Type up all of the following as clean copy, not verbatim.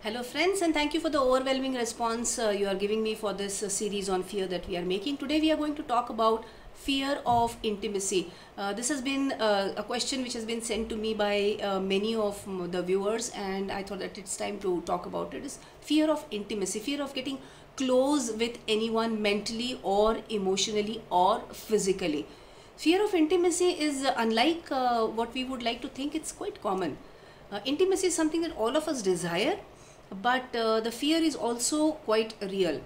Hello friends, and thank you for the overwhelming response you are giving me for this series on fear that we are making. Today we are going to talk about fear of intimacy. This has been a question which has been sent to me by many of the viewers, and I thought that it's time to talk about it. Is fear of intimacy, fear of getting close with anyone mentally or emotionally or physically. Fear of intimacy is unlike what we would like to think. It's quite common. Intimacy is something that all of us desire, but the fear is also quite real.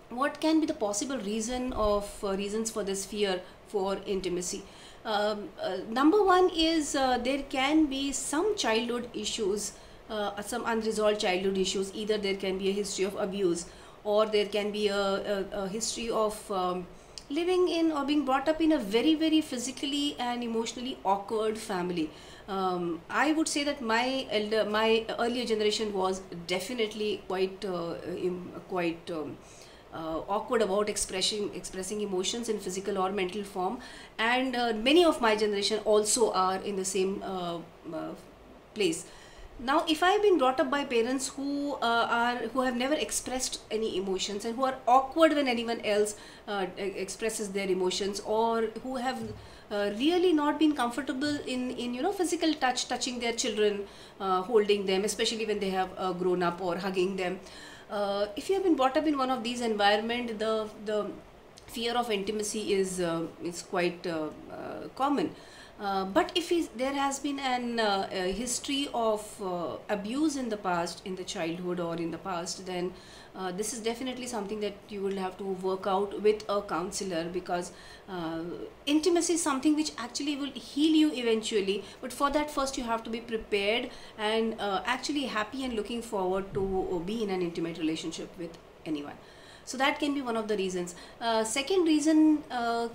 What can be the possible reasons for this fear for intimacy? Number one is there can be some childhood issues, some unresolved childhood issues. Either there can be a history of abuse, or there can be a history of living in or being brought up in a very physically and emotionally awkward family. I would say that my earlier generation was definitely quite awkward about expressing emotions in physical or mental form, and many of my generation also are in the same place. Now, if I've been brought up by parents who have never expressed any emotions, and who are awkward when anyone else expresses their emotions, or who have really not been comfortable in physical touching their children, holding them, especially when they have grown up, or hugging them. If you have been brought up in one of these environment, the fear of intimacy is quite common. But if there has been a history of abuse in the past, in the childhood or in the past, then this is definitely something that you will have to work out with a counselor, because intimacy is something which actually will heal you eventually. But for that, first you have to be prepared and actually happy and looking forward to be in an intimate relationship with anyone. So that can be one of the reasons. Second reason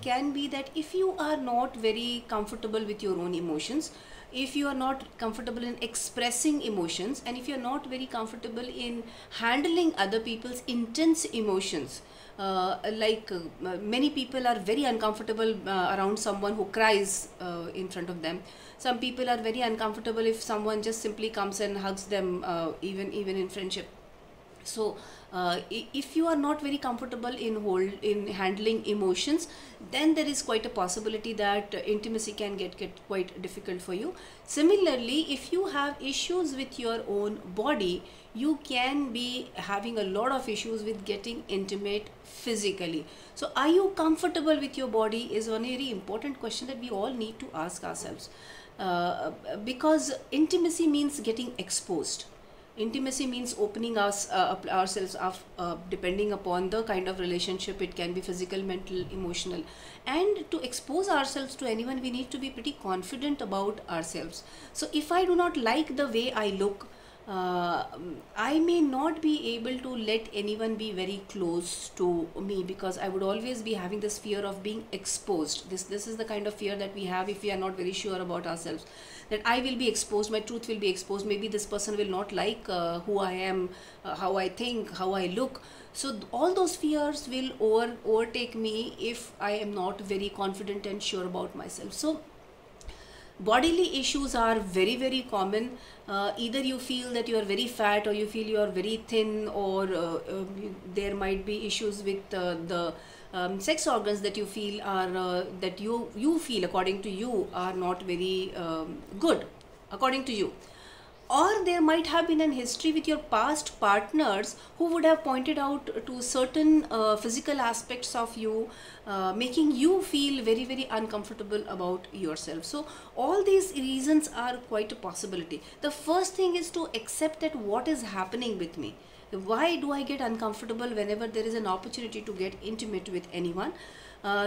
can be that if you are not very comfortable with your own emotions, if you are not comfortable in expressing emotions, and if you are not very comfortable in handling other people's intense emotions, many people are very uncomfortable around someone who cries in front of them. Some people are very uncomfortable if someone just simply comes and hugs them, even in friendship. So if you are not very comfortable in handling emotions, then there is quite a possibility that intimacy can get quite difficult for you. Similarly, if you have issues with your own body, you can be having a lot of issues with getting intimate physically. So are you comfortable with your body is one very important question that we all need to ask ourselves, because intimacy means getting exposed. Intimacy means opening ourselves up, depending upon the kind of relationship. It can be physical, mental, emotional. And to expose ourselves to anyone, we need to be pretty confident about ourselves. So if I do not like the way I look, I may not be able to let anyone be very close to me, because I would always be having this fear of being exposed. This is the kind of fear that we have if we are not very sure about ourselves, that I will be exposed, my truth will be exposed. Maybe this person will not like who I am, how I think, how I look. So all those fears will overtake me if I am not very confident and sure about myself. So bodily issues are very common. Either you feel that you are very fat, or you feel you are very thin, or there might be issues with the sex organs that you feel are that you feel, according to you, are not very good according to you. Or there might have been an history with your past partners who would have pointed out to certain physical aspects of you, making you feel very uncomfortable about yourself. So all these reasons are quite a possibility. The first thing is to accept that what is happening with me. Why do I get uncomfortable whenever there is an opportunity to get intimate with anyone?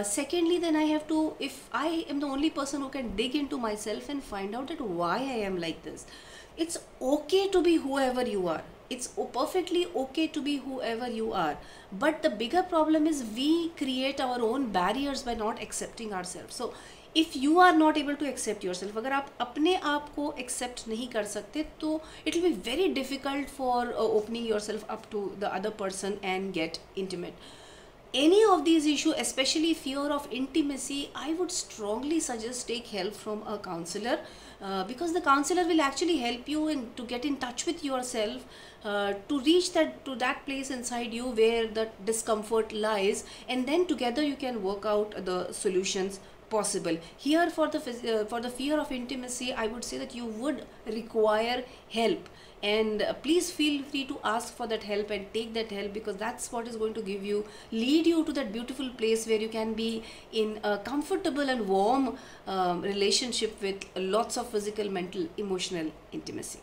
Secondly, then I have to, if I am the only person who can dig into myself and find out that why I am like this. It's okay to be whoever you are. It's perfectly okay to be whoever you are. But the bigger problem is we create our own barriers by not accepting ourselves. So if you are not able to accept yourself, अगर आप अपने आप को accept नहीं कर सकते, तो it will be very difficult for opening yourself up to the other person and get intimate. Any of these issues, especially fear of intimacy, I would strongly suggest take help from a counselor, because the counselor will actually help you to get in touch with yourself, to reach that place inside you where the discomfort lies, and then together you can work out the solutions possible. Here, for the fear of intimacy, I would say that you would require help, and please feel free to ask for that help and take that help, because that's what is going to lead you to that beautiful place where you can be in a comfortable and warm relationship with lots of physical, mental, emotional intimacy.